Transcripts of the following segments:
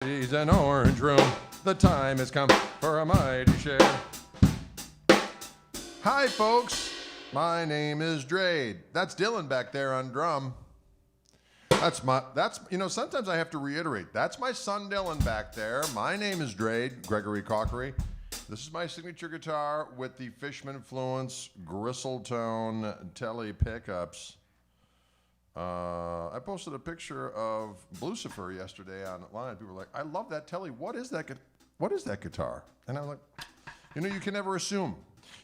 It's an orange room. The time has come for a mighty share. Hi, folks. My name is Drade. That's Dylan back there on drum. Sometimes I have to reiterate. That's my son Dylan back there. My name is Drade, Gregory Cockery. This is my signature guitar with the Fishman Influence Gristletone Telly pickups. I posted a picture of Lucifer yesterday online. People were like, "I love that Telly. What is that guitar?" And I'm like, you can never assume.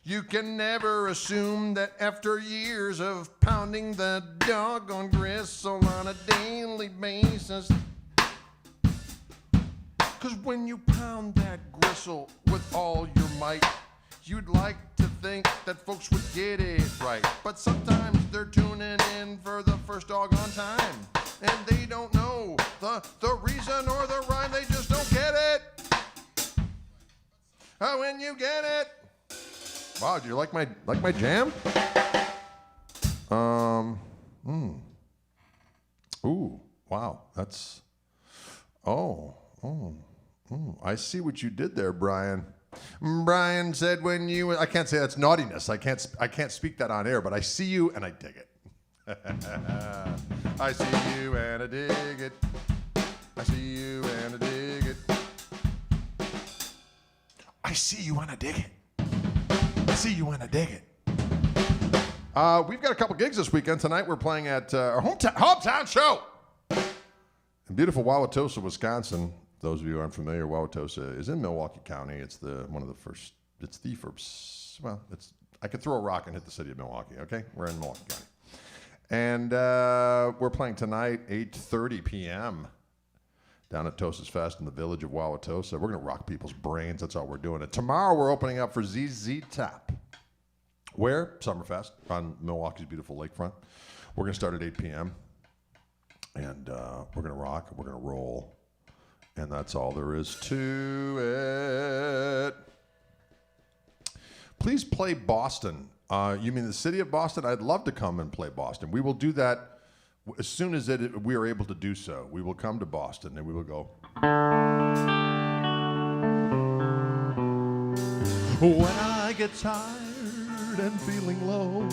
You can never assume that after years of pounding the doggone gristle on a daily basis. Because when you pound that gristle with all your might, you'd like to think that folks would get it right. But sometimes they're tuning in for the first doggone time, and they don't know the reason or the rhyme. They just don't get it. When you get it. Wow, do you like my jam? Ooh, wow, that's. I see what you did there, Brian. Brian said when you. I can't say that's naughtiness. I can't speak that on air, but I see you and I dig it. I see you and I dig it. I see you and I dig it. I see you and I dig it. I see you and I dig it. We've got a couple gigs this weekend. Tonight we're playing at our hometown show in beautiful Wauwatosa, Wisconsin. Those of you who aren't familiar, Wauwatosa is in Milwaukee County. It's I could throw a rock and hit the city of Milwaukee, okay? We're in Milwaukee County. And we're playing tonight, 8:30 p.m. down at Tosa's Fest in the village of Wauwatosa. We're going to rock people's brains. That's all we're doing. And tomorrow we're opening up for ZZ Top. Where? Summerfest on Milwaukee's beautiful lakefront. We're going to start at 8 p.m. And we're going to rock. We're going to roll. And that's all there is to it. Please play Boston. You mean the city of Boston? I'd love to come and play Boston. We will do that as soon as we are able to do so. We will come to Boston and we will go. When I get tired and feeling low,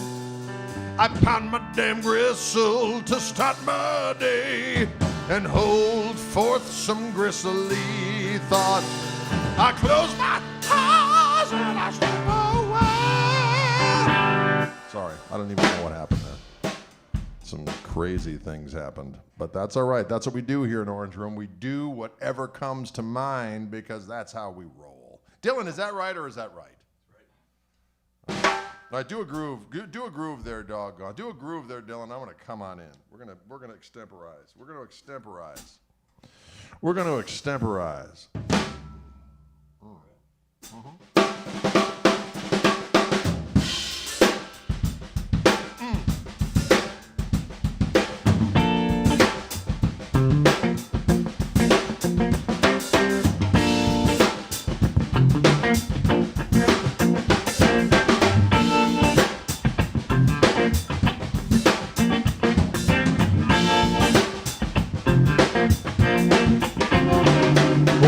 I pound my damn gristle to start my day and hold forth some gristly thought. I close my eyes and I slip away. Sorry, I don't even know what happened there. Some crazy things happened, but that's all right. That's what we do here in Orange Room. We do whatever comes to mind because that's how we roll. Dylan, is that right or is that right? All right, do a groove. Do a groove there, doggone. Do a groove there, Dylan. I want to come on in. We're gonna extemporize. We're gonna extemporize. We're gonna extemporize.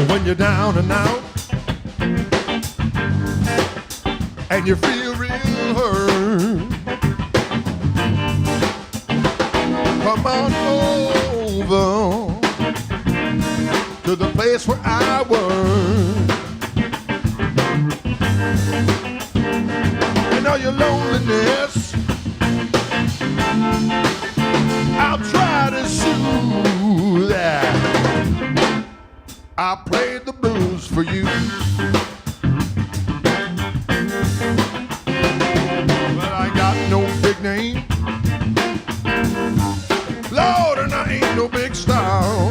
When you're down and out and you feel real hurt, come on over to the place where I work. And all your loneliness, I'll try to soothe that. I played the blues for you. But I got no big name. Lord, and I ain't no big star.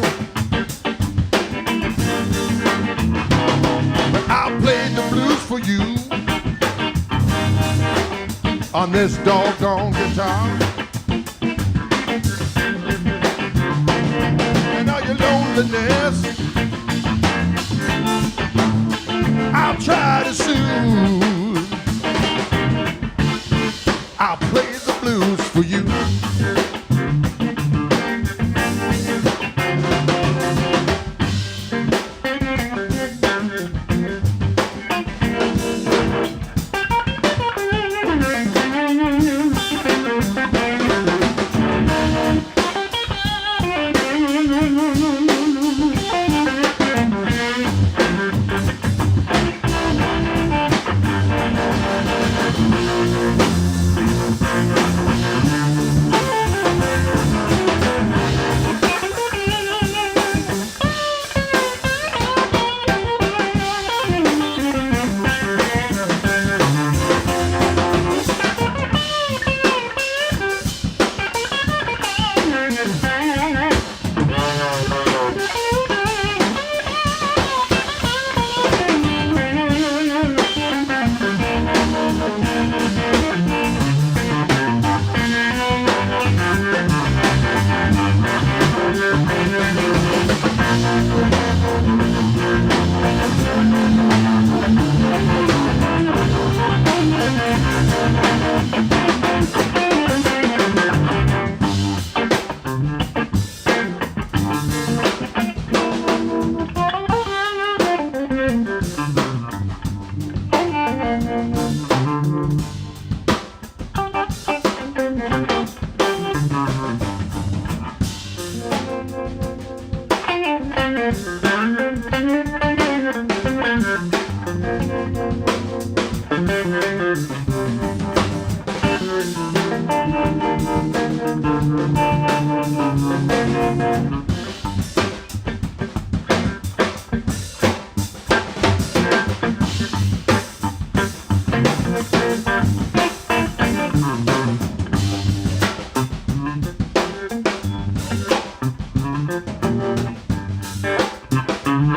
But I played the blues for you on this doggone guitar. And all your loneliness, I'll try to soothe. I'll play the blues for you.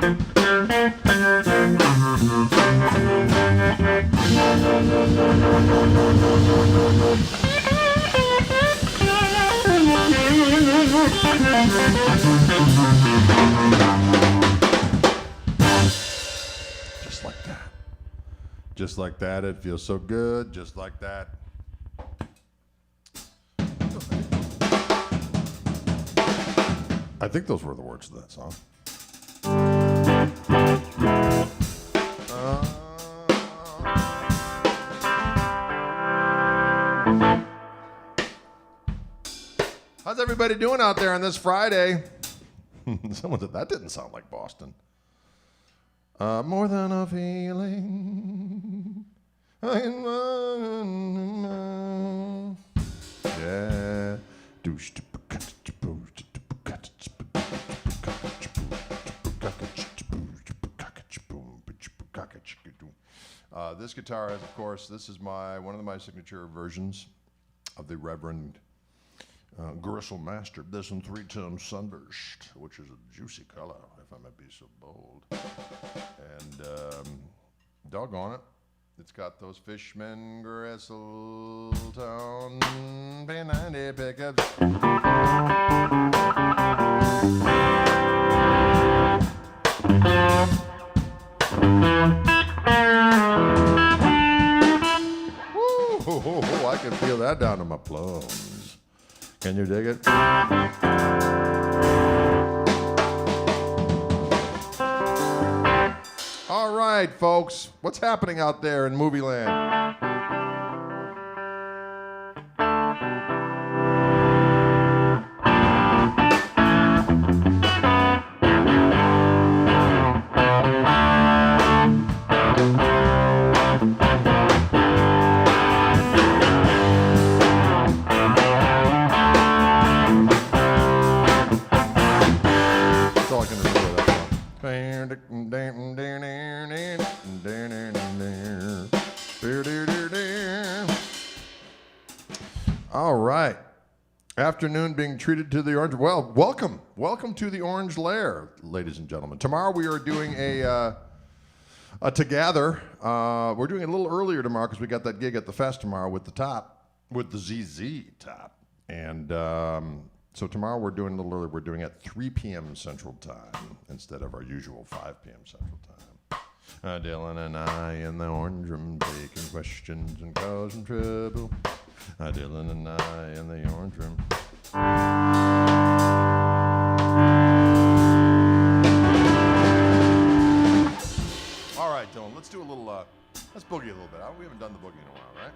Just like that. Just like that. It feels so good. Just like that. I think those were the words to that song. How's everybody doing out there on this Friday? Someone said that didn't sound like Boston. More than a feeling. Yeah. This guitar is, of course, this is one of my signature versions of the Reverend Gristle Master. This in 3-tone sunburst, which is a juicy color, if I may be so bold. And doggone it, it's got those Fishman Gristle tone P90 pickups. Woo, I can feel that down to my plums. Can you dig it? All right, folks. What's happening out there in movie land? All right. Afternoon being treated to the orange. Well, welcome to the Orange Lair, ladies and gentlemen. Tomorrow we are doing a together. We're doing it a little earlier tomorrow because we got that gig at the fest tomorrow with the ZZ top. And so tomorrow we're doing a little earlier. We're doing it at 3 p.m. Central Time instead of our usual 5 p.m. Central Time. Dylan and I in the orange room taking questions and causing trouble. Dylan and I in the orange room. All right, Dylan, let's do a little, let's boogie a little bit. We haven't done the boogie in a while, right?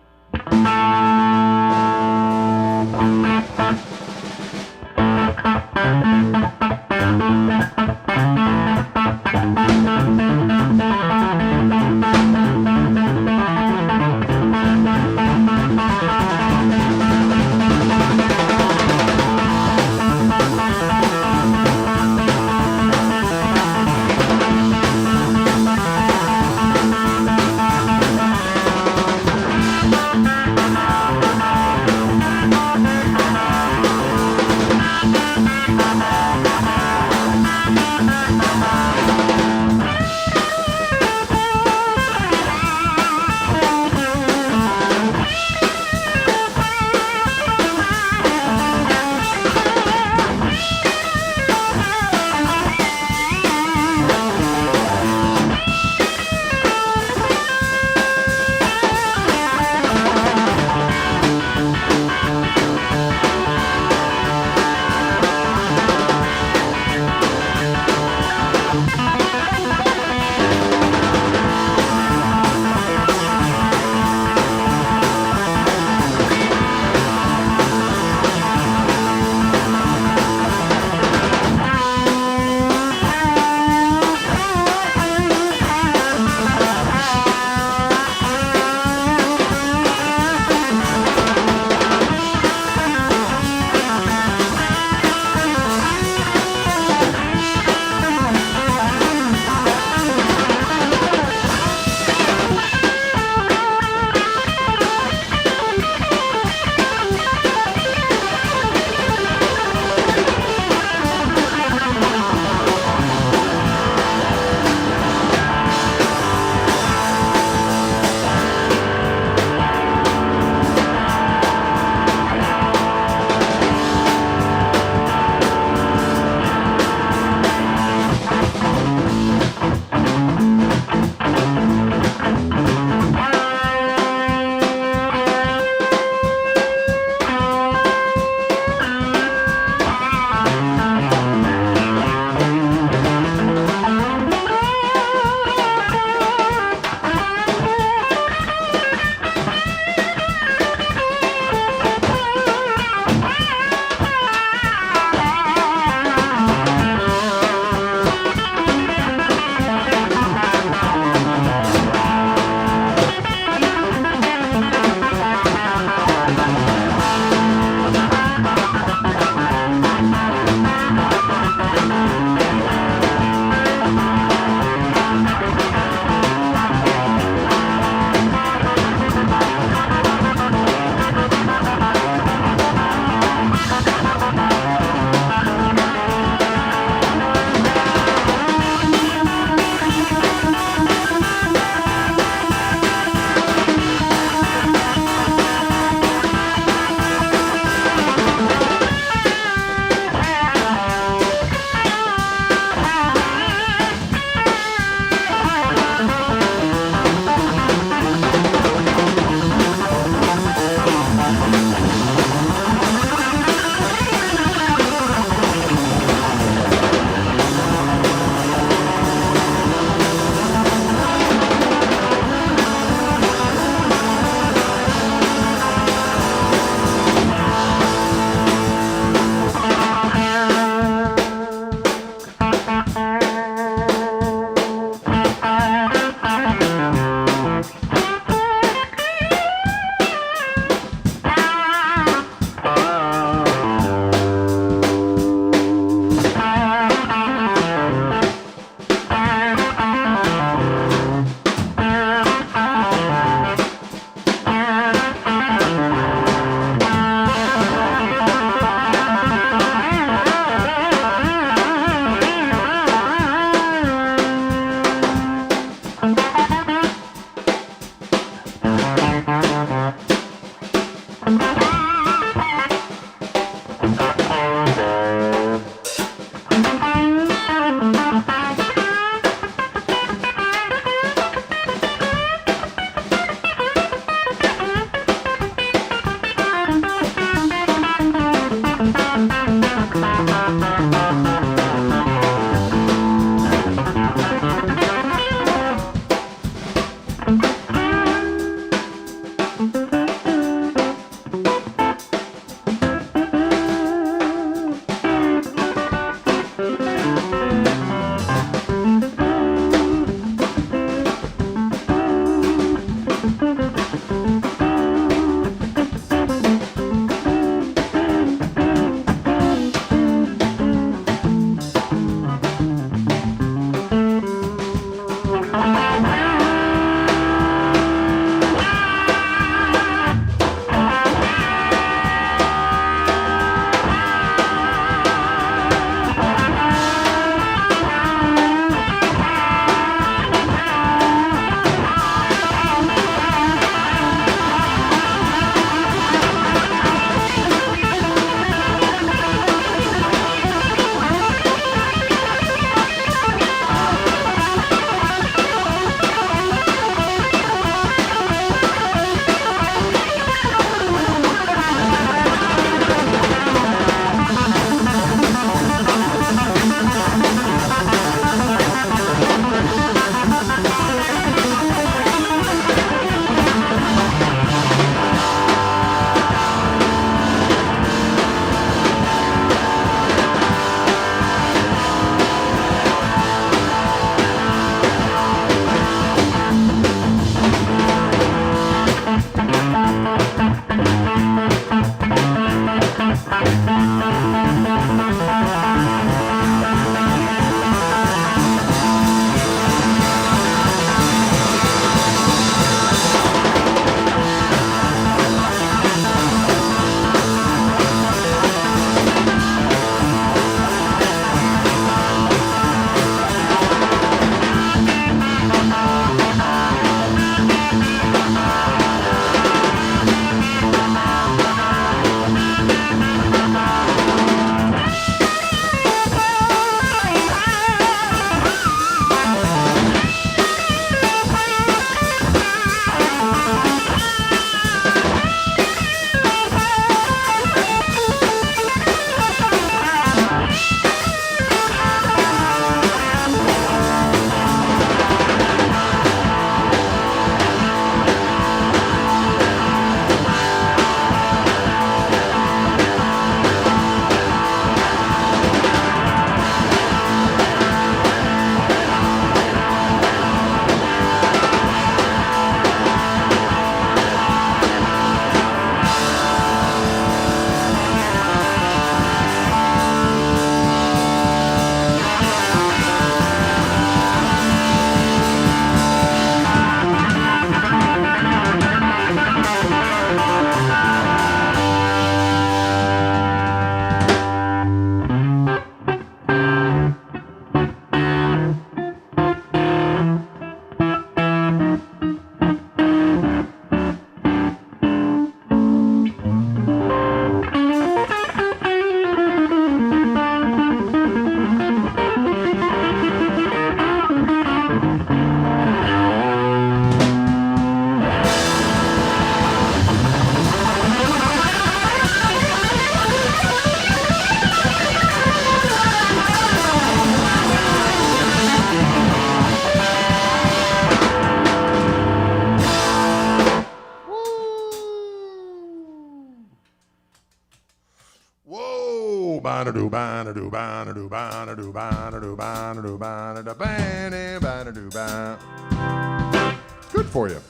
Good for you.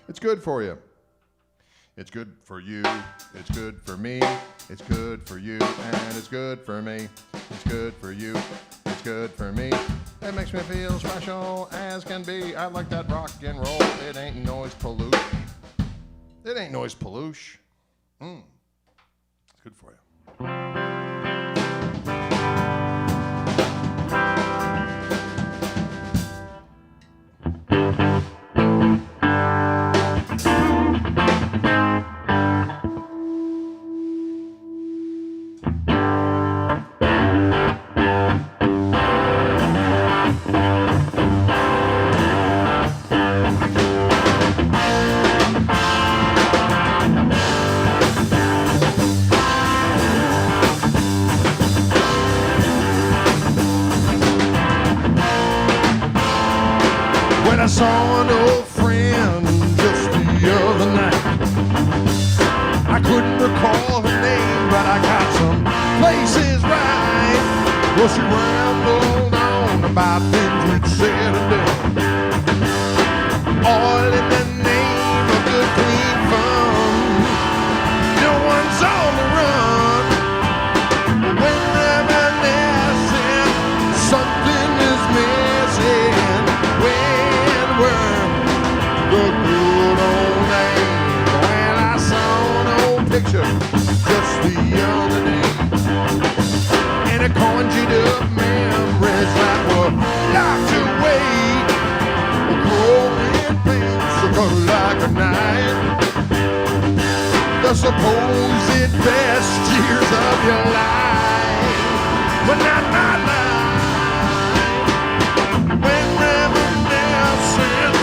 It's good for you. It's good for you. It's good for me. It's good for you. And it's good for me. It's good for you. It's good for me. It makes me feel special as can be. I like that rock and roll. It ain't noise pollution. It ain't noise pollution. It's good for you. I saw an old friend just the other night. I couldn't recall her name, but I got some places right. Well, she rambled on about things we'd said and done, all in the name of good clean fun. No one's on the run when reminiscing. Something is missing when we're the good old days. When I saw an old picture just the other day, and it conjured up memories that were locked away. Growing pains so cold like a knife. The supposed best years of your life, but not my life. When reminiscing,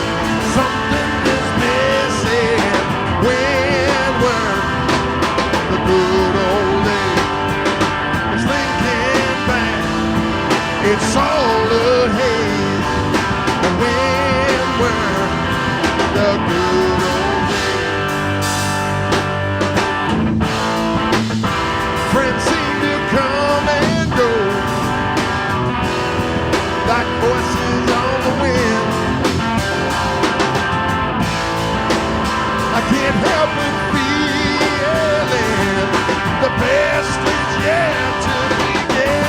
something is missing. When we're the good old days, it's thinking back, it's all a haze. And when we're the good old days, friends seem to come and go like voices on the wind. I can't help but feeling the best is yet to begin.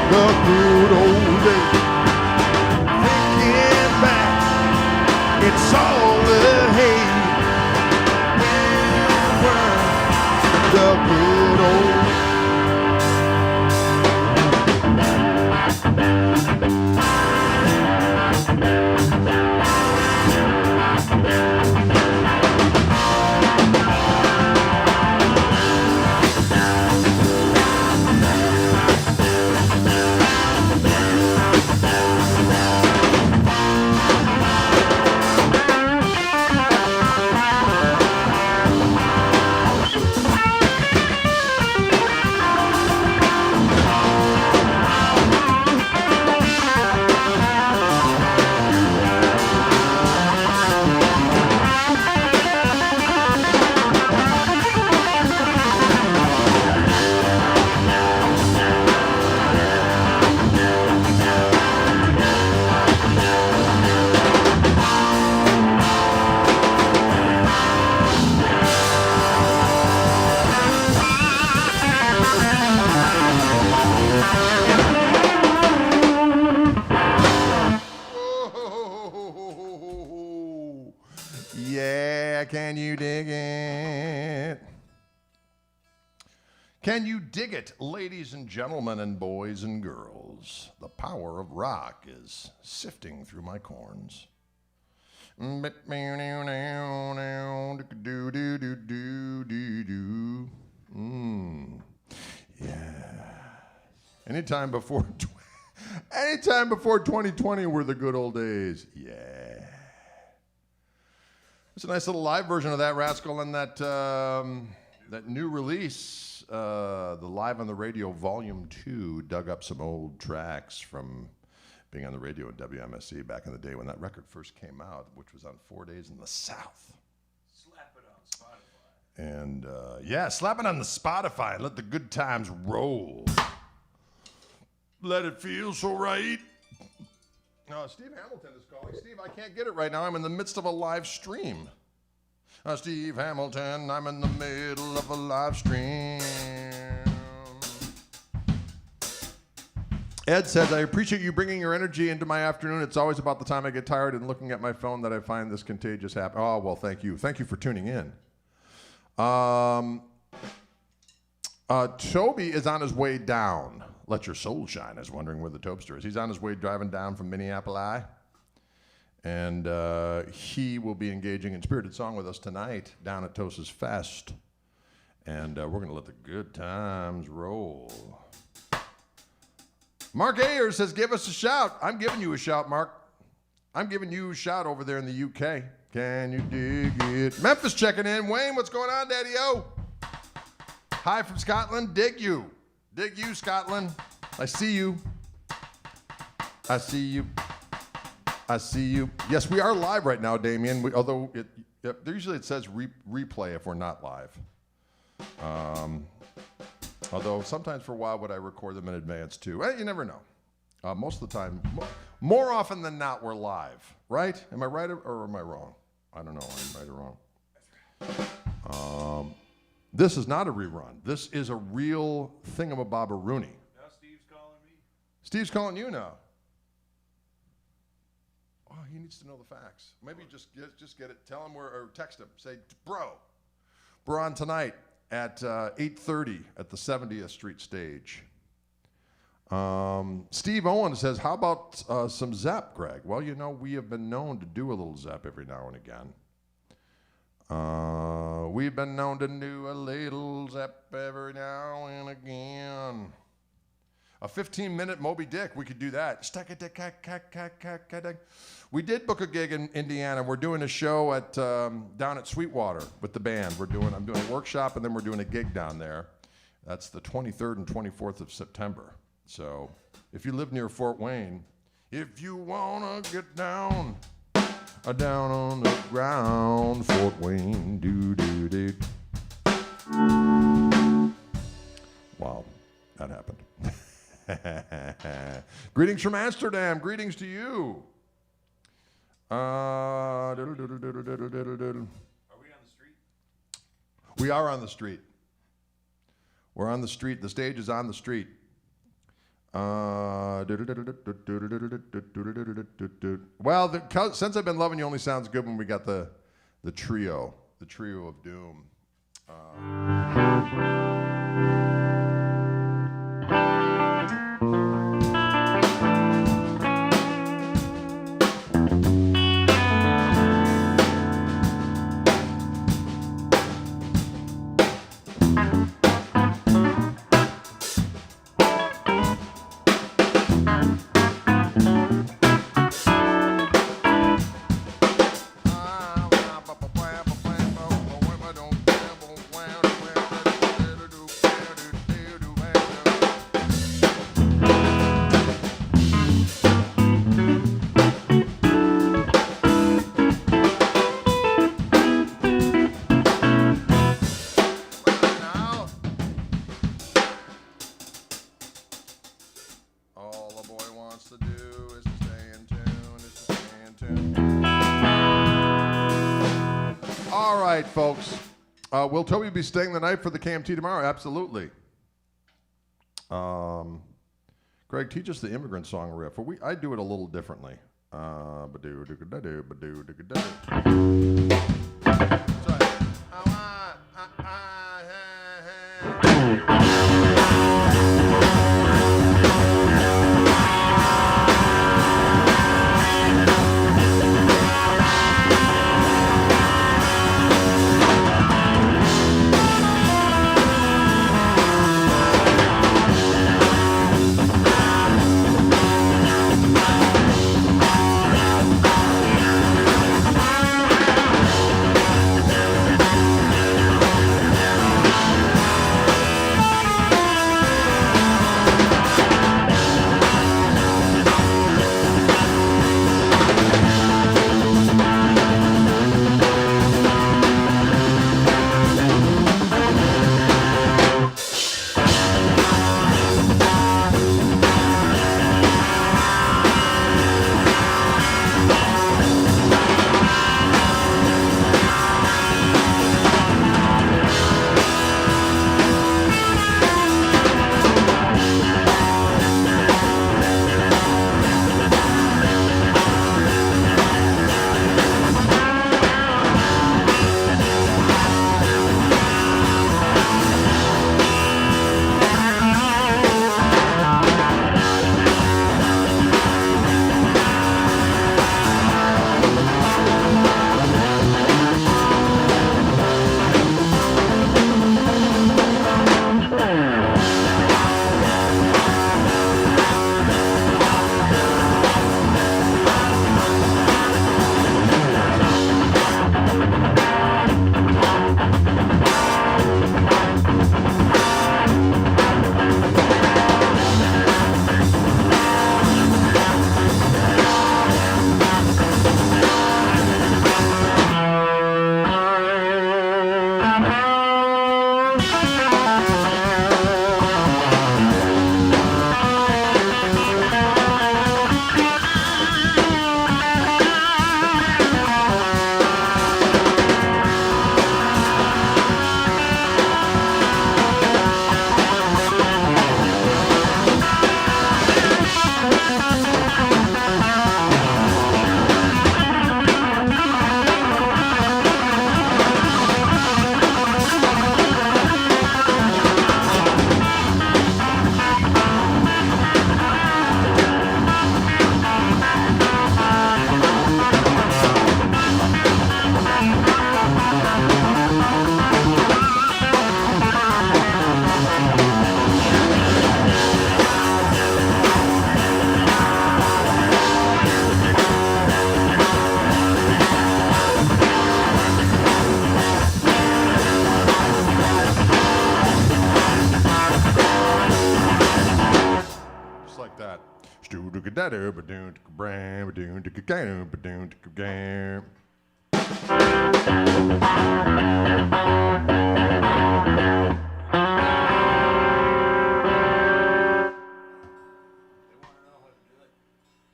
The good old days, thinking back, it's all a haze. When we're the good old Can you dig it? Can you dig it, ladies and gentlemen and boys and girls? The power of rock is sifting through my corns. Yeah. Anytime before 2020 were the good old days. Yeah. It's a nice little live version of that rascal and that new release, the Live on the Radio Volume 2, dug up some old tracks from being on the radio at WMSC back in the day when that record first came out, which was on 4 Days in the South. Slap it on Spotify. And slap it on the Spotify and let the good times roll. Let it feel so right. Steve Hamilton is calling. Steve, I can't get it right now. I'm in the midst of a live stream. Steve Hamilton, I'm in the middle of a live stream. Ed says, I appreciate you bringing your energy into my afternoon. It's always about the time I get tired and looking at my phone that I find this contagious happen. Oh, well, thank you. Thank you for tuning in. Toby is on his way down. Let Your Soul Shine is wondering where the Topster is. He's on his way driving down from Minneapolis. And he will be engaging in Spirited Song with us tonight down at Tosa's Fest. And we're going to let the good times roll. Mark Ayers says, give us a shout. I'm giving you a shout, Mark. I'm giving you a shout over there in the UK. Can you dig it? Memphis checking in. Wayne, what's going on, Daddy-O? Hi from Scotland. Dig you. Dig you, Scotland. I see you. I see you. I see you. Yes, we are live right now, Damien. Although usually it says replay if we're not live. Although sometimes for a while would I record them in advance too. You never know. Most of the time, more often than not, we're live. Right? Am I right or am I wrong? I don't know. I'm right or wrong. This is not a rerun. This is a real thingamabobberoonie. Now Steve's calling me. Steve's calling you now. Oh, he needs to know the facts. Maybe just get it. Tell him or text him. Say, bro, we're on tonight at 8:30 at the 70th Street stage. Steve Owen says, how about some Zepp, Greg? Well, you know, we have been known to do a little Zepp every now and again. We've been known to do a little Zepp every now and again. A 15-minute Moby Dick, we could do that. We did book a gig in Indiana. We're doing a show at down at Sweetwater with the band. I'm doing a workshop, and then we're doing a gig down there. That's the 23rd and 24th of September. So if you live near Fort Wayne, if you want to get down on the ground, Fort Wayne, do. Wow, that happened. Greetings from Amsterdam. Greetings to you. Are we on the street? We are on the street. We're on the street. The stage is on the street. Well, Since I've Been Loving You only sounds good when we got the trio of doom. Folks, will Toby be staying the night for the KMT tomorrow? Absolutely. Greg, teach us the immigrant song riff. I do it a little differently.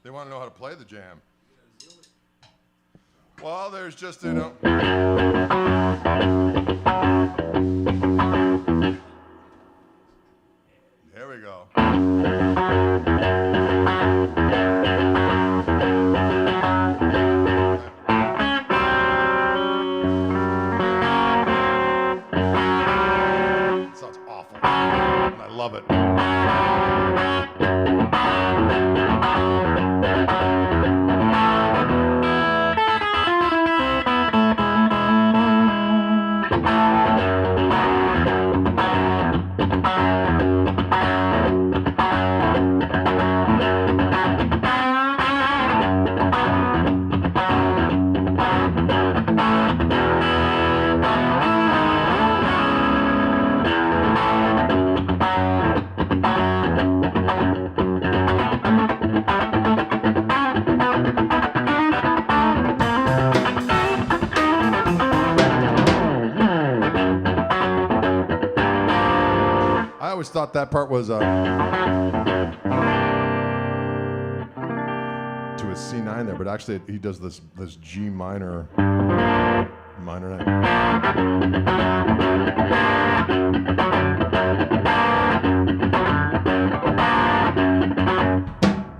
They want to know how to play the jam. Well, there's just, There we go. It sounds awful, and I love it. I always thought that part was to a C9 there, but actually he does this G minor night.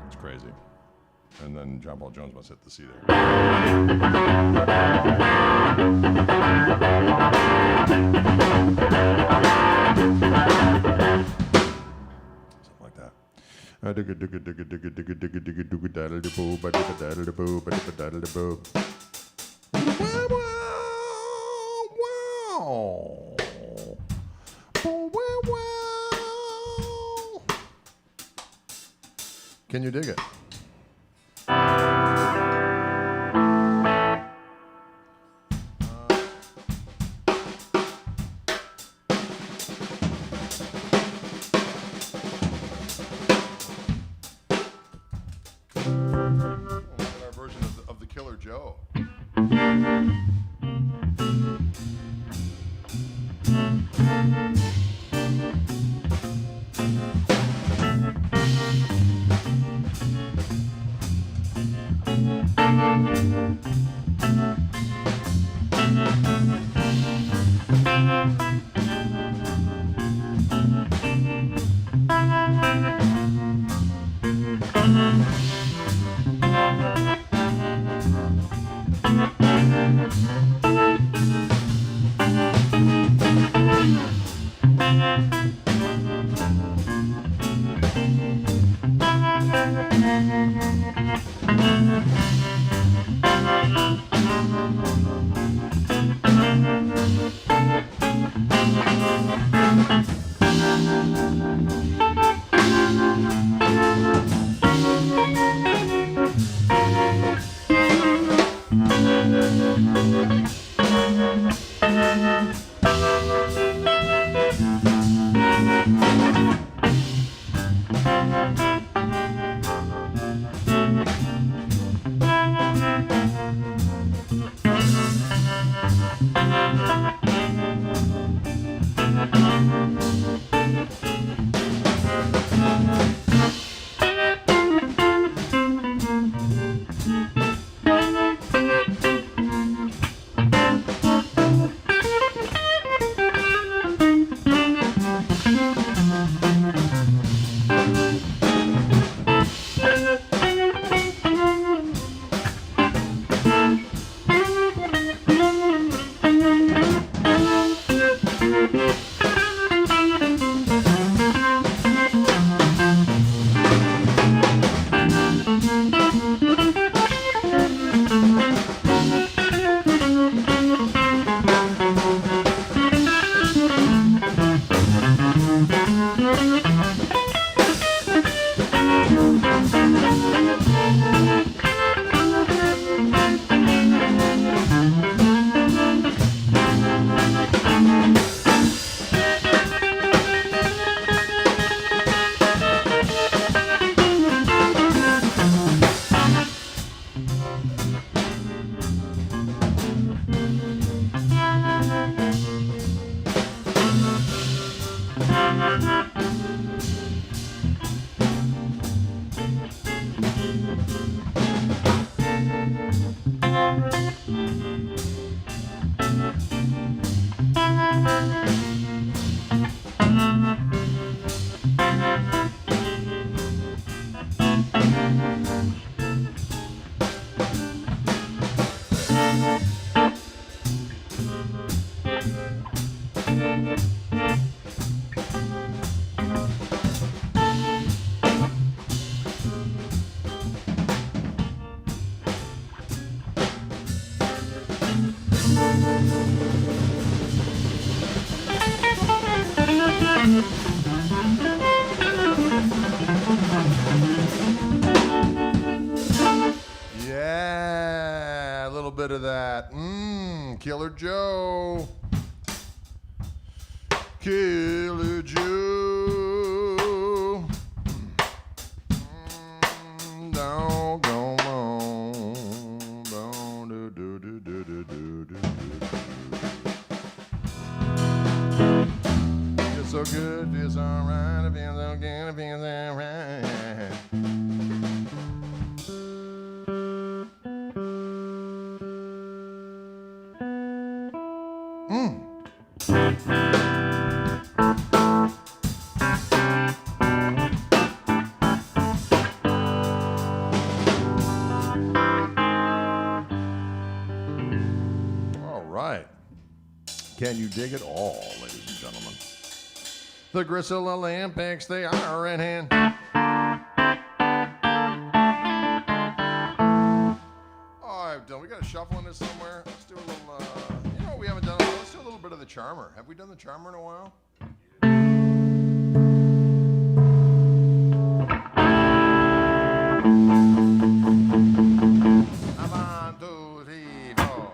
It's crazy. And then John Paul Jones must hit the C there. Something like that. Can you dig it? Our version of the Killer Joe. Yeah, a little bit of that. Killer Joe. Killer Joe. Don't go on. Don't do do do do do do do. Feels so good, feels alright, it feels so good, it feels alright. right. Can you dig it all, ladies and gentlemen? The Gristle Olympics, they are in hand. All right, Dylan, we got a shuffle in this somewhere. Let's do a little, you know, we haven't done. Let's do a little bit of the Charmer. Have we done the Charmer in a while? One, two, three, four.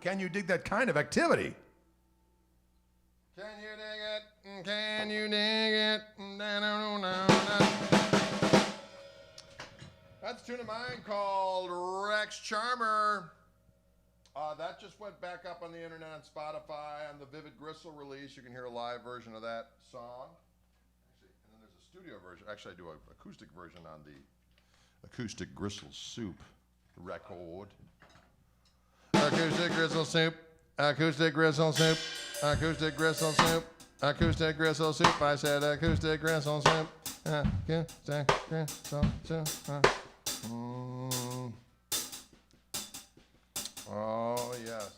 Can you dig that kind of activity? Can you dig it? Can you dig it? That's a tune of mine called Rex Charmer. That just went back up on the internet on Spotify on the Vivid Gristle release. You can hear a live version of that song. Actually, and then there's a studio version. Actually, I do an acoustic version on the Acoustic Gristle Soup record. Acoustic Gristle Soup, Acoustic Gristle Soup, Acoustic Gristle Soup, Acoustic Gristle Soup. I said Acoustic Gristle Soup, Acoustic Gristle Soup. Oh, yes.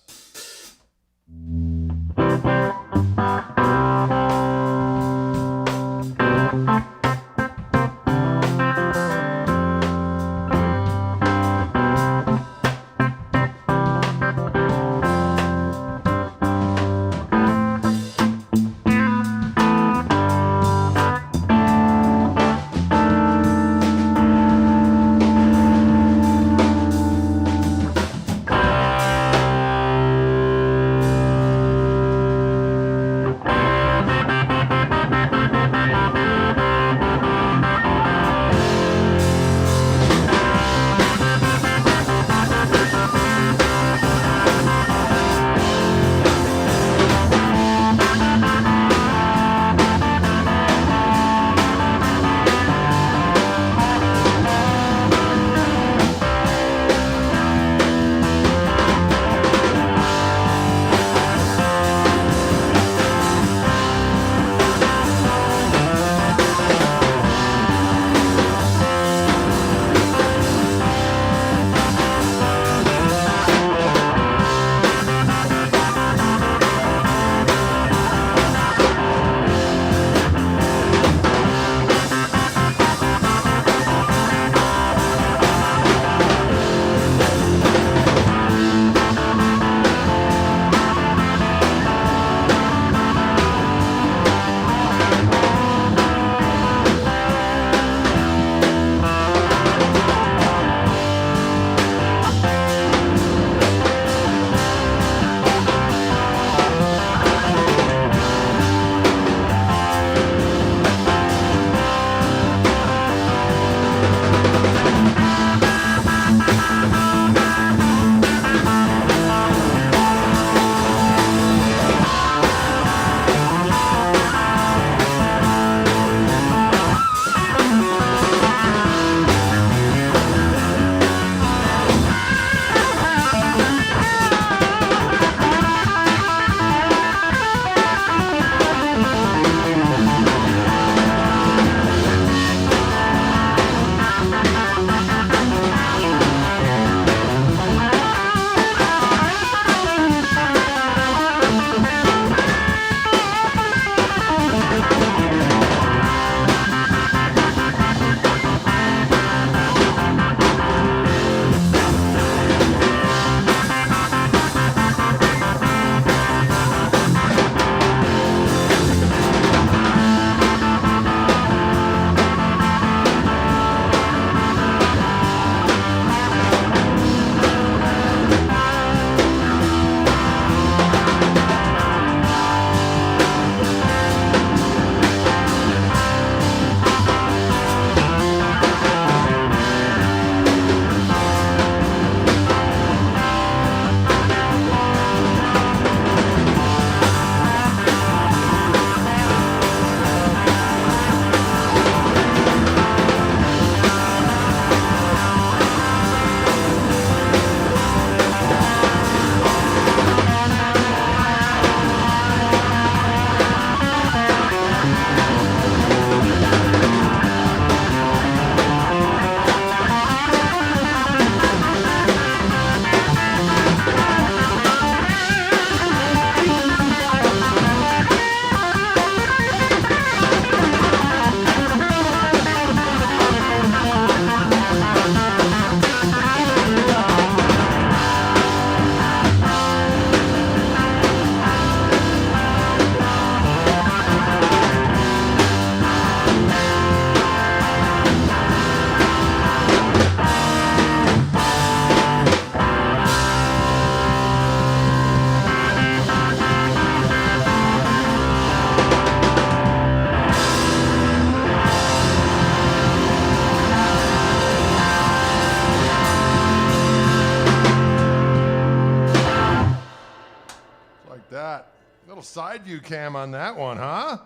like that. Little side view cam on that one, huh?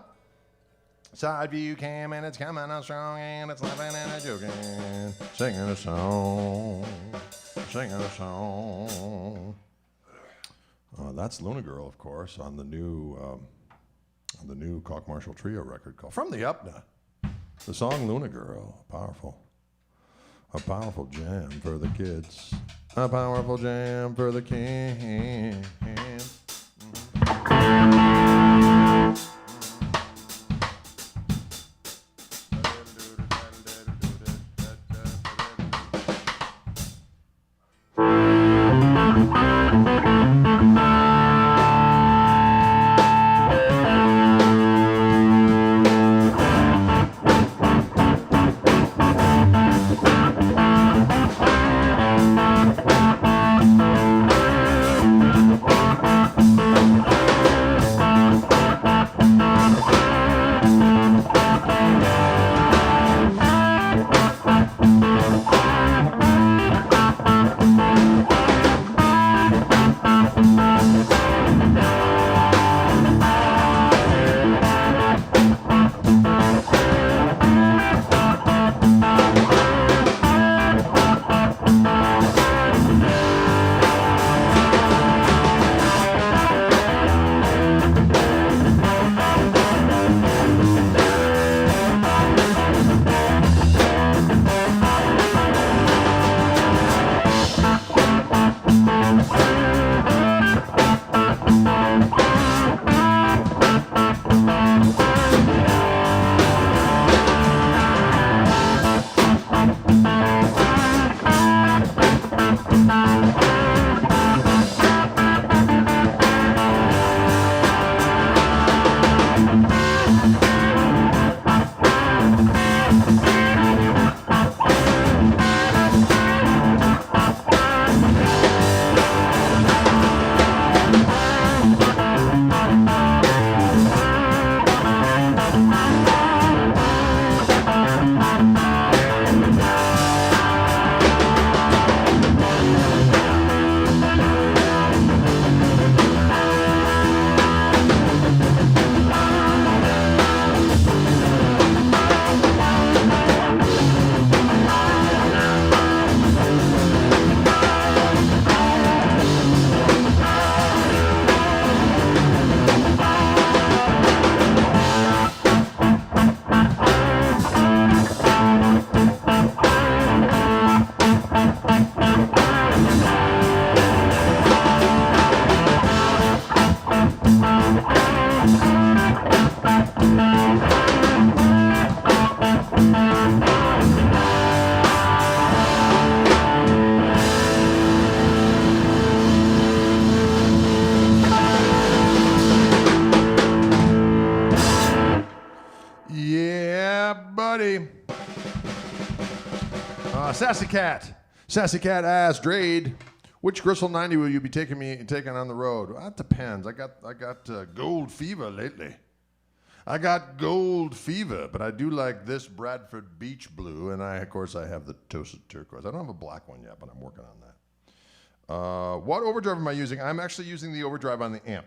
Side view cam, and it's coming out strong, and it's laughing and it's joking. Singing a song. Singing a song. That's Luna Girl, of course, on the new Koch Marshall Trio record called From the Upna. The song Luna Girl, a powerful jam for the kids, a powerful jam for the kids. Sassy Cat asked Drade, which Gristle 90 will you be taking on the road? Well, that depends. I got gold fever lately. I got gold fever, but I do like this Bradford Beach Blue, and of course I have the Toasted Turquoise. I don't have a black one yet, but I'm working on that. What overdrive am I using? I'm actually using the overdrive on the amp.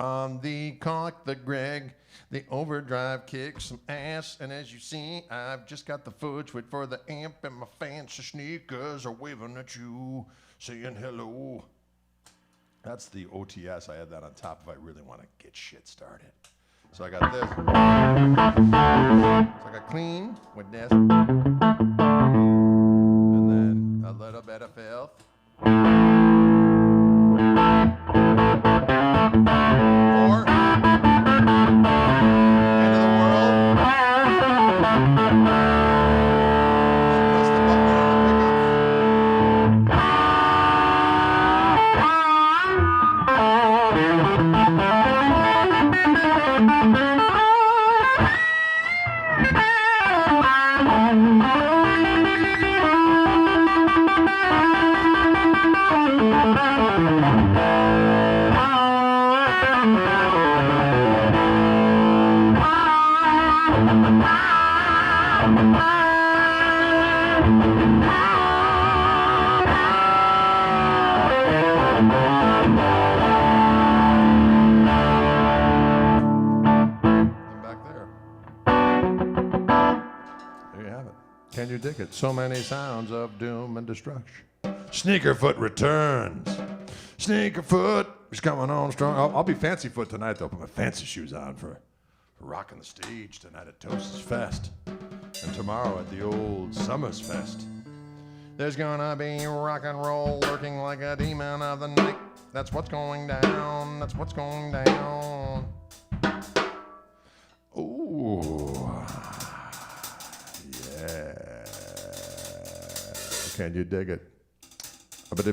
On the Koch, the Greg, the overdrive kicks some ass, and as you see, I've just got the fudge for the amp, and my fancy sneakers are waving at you, saying hello. That's the OTS. I had that on top if I really want to get shit started. So I got this. So I got clean with this, and then a little bit of filth. Or end of the world. Then press the button on the pickup. it. So many sounds of doom and destruction. Sneakerfoot returns. Sneakerfoot is coming on strong. I'll be fancy foot tonight, though. Put my fancy shoes on for rocking the stage tonight at Toast's Fest. And tomorrow at the old Summers Fest. There's gonna be rock and roll lurking like a demon of the night. That's what's going down. That's what's going down. Ooh. Yeah. Can you dig it? You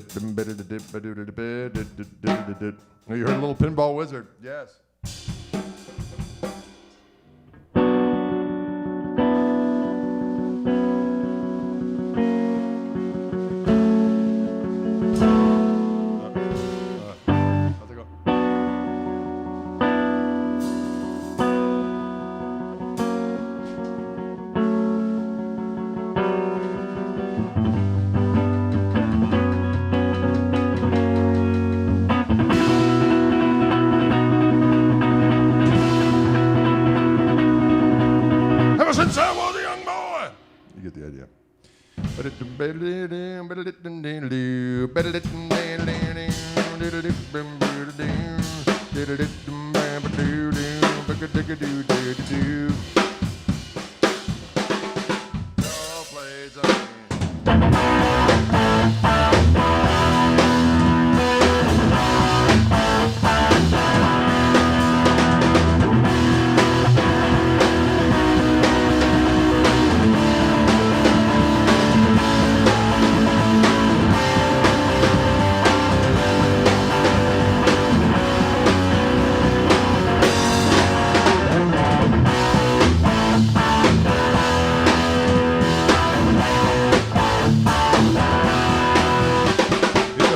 heard a little pinball wizard. Yes. How's it go? Ever since I was a young boy. You get the idea.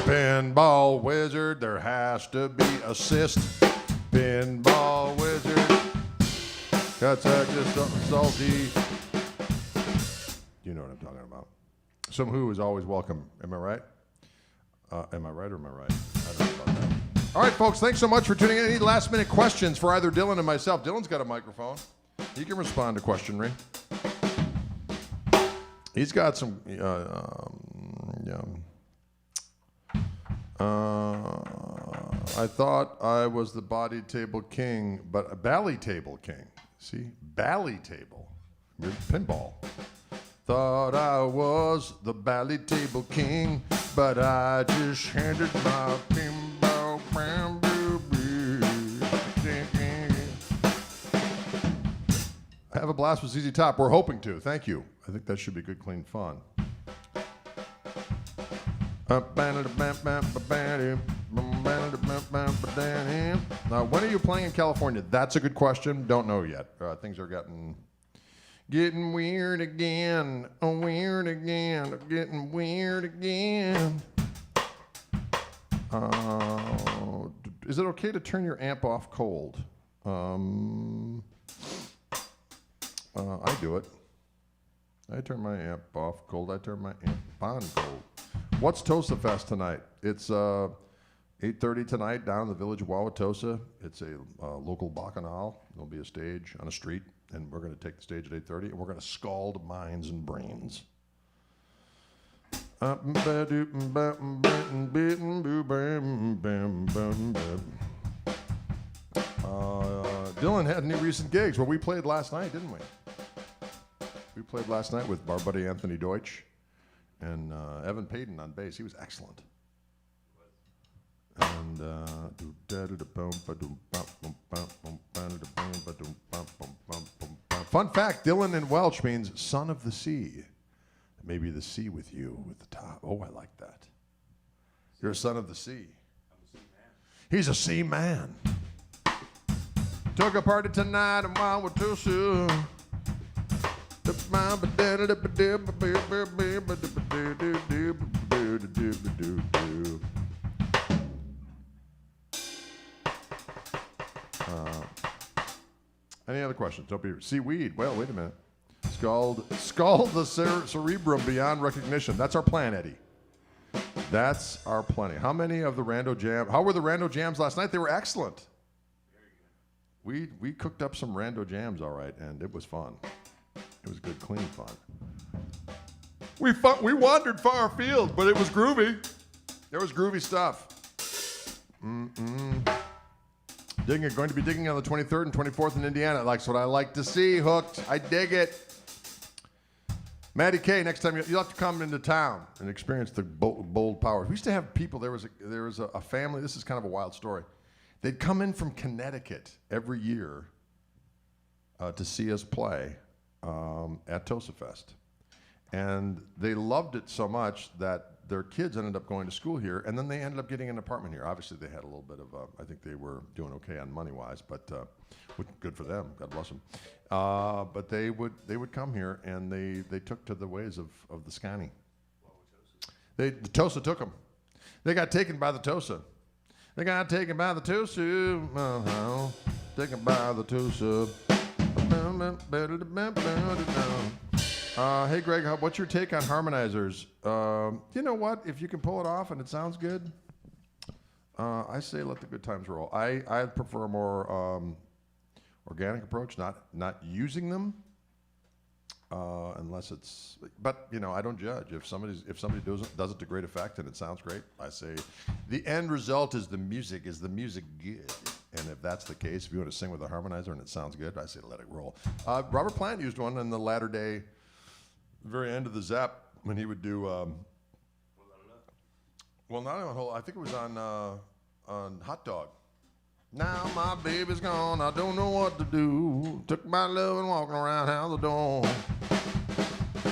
Pinball wizard, there has to be assist. Pinball wizard, cuts out just salty. You know what I'm talking about. Some who is always welcome. Am I right? Am I right or am I right? I don't know about that. All right, folks, thanks so much for tuning in. Any last minute questions for either Dylan and myself? Dylan's got a microphone. He can respond to questioning. He's got some. I thought I was the body table king, but a bally table king. See? Bally table. Pinball. Thought I was the bally table king, but I just handed my pinball bamboo. Have a blast with ZZ Top. We're hoping to. Thank you. I think that should be good, clean fun. Now, when are you playing in California? That's a good question. Don't know yet. Things are getting weird again. Weird again. Getting weird again. Is it okay to turn your amp off cold? I do it. I turn my amp off cold. I turn my amp on cold. What's Tosa Fest tonight? It's 8:30 tonight down in the village of Wauwatosa. It's a local bacchanal. There'll be a stage on a street, and we're going to take the stage at 8:30, and we're going to scald minds and brains. Dylan had any recent gigs. Well, we played last night, didn't we? We played last night with our buddy Anthony Deutsch and Evan Payton on bass. He was excellent. And fun fact, Dylan in Welsh means son of the sea. Maybe the sea with you at the top. Oh, I like that. You're a son of the sea. I'm a sea man. He's a sea man. Took a party tonight in Wauwatosa. Any other questions? Don't be seaweed. Well, wait a minute. Scald the cerebrum beyond recognition. That's our plan, Eddie. That's our plan. How many of the Rando Jam? How were the Rando Jams last night? They were excellent. We cooked up some Rando Jams, all right, and it was fun. It was good, clean fun. We wandered far afield, but it was groovy. There was groovy stuff. Going to be digging on the 23rd and 24th in Indiana. That's what I like to see, Hooked. I dig it. Maddie K, next time you'll have to come into town and experience the bold power. We used to have people, there was a family, this is kind of a wild story. They'd come in from Connecticut every year to see us play at Tosafest. And they loved it so much that their kids ended up going to school here, and then they ended up getting an apartment here. Obviously, they had a little bit of, I think they were doing okay on money-wise, but good for them. God bless them. But they would come here, and they took to the ways of the Scani. The Tosa took them. They got taken by the Tosa. They got taken by the Tosa. Taken by the Tosa. Hey, Greg, what's your take on harmonizers? You know what? If you can pull it off and it sounds good, I say let the good times roll. I prefer a more organic approach, not using them unless it's. But I don't judge. If somebody does it to great effect and it sounds great, I say the end result is the music. Is the music good? And if that's the case, if you want to sing with a harmonizer and it sounds good, I say let it roll. Robert Plant used one in the latter day, very end of the Zepp, when he would do. Well, not on whole. I think it was on Hot Dog. Now my baby's gone, I don't know what to do. Took my love and walking around out the door.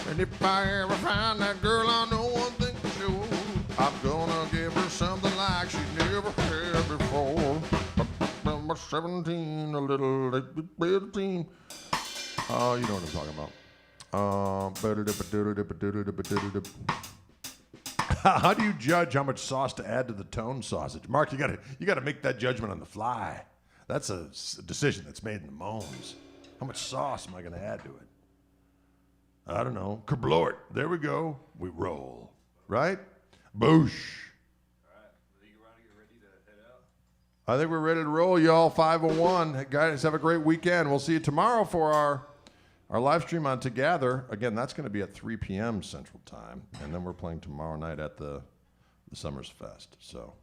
And if I ever find that girl, I know one thing for sure. I'm gonna give her something like she never had before. Number 17, a little 18. Oh, you know what I'm talking about. How do you judge how much sauce to add to the tone sausage? Mark, you gotta make that judgment on the fly. That's a decision that's made in the moans. How much sauce am I gonna add to it? I don't know. Kerblort. There we go. We roll. Right? Boosh. I think we're ready to roll, y'all. 5:01. Hey, guys, have a great weekend. We'll see you tomorrow for our live stream on Together. Again, that's going to be at 3 p.m. Central Time. And then we're playing tomorrow night at the Summers Fest. So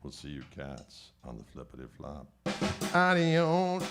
we'll see you cats on the flippity flop. Adios.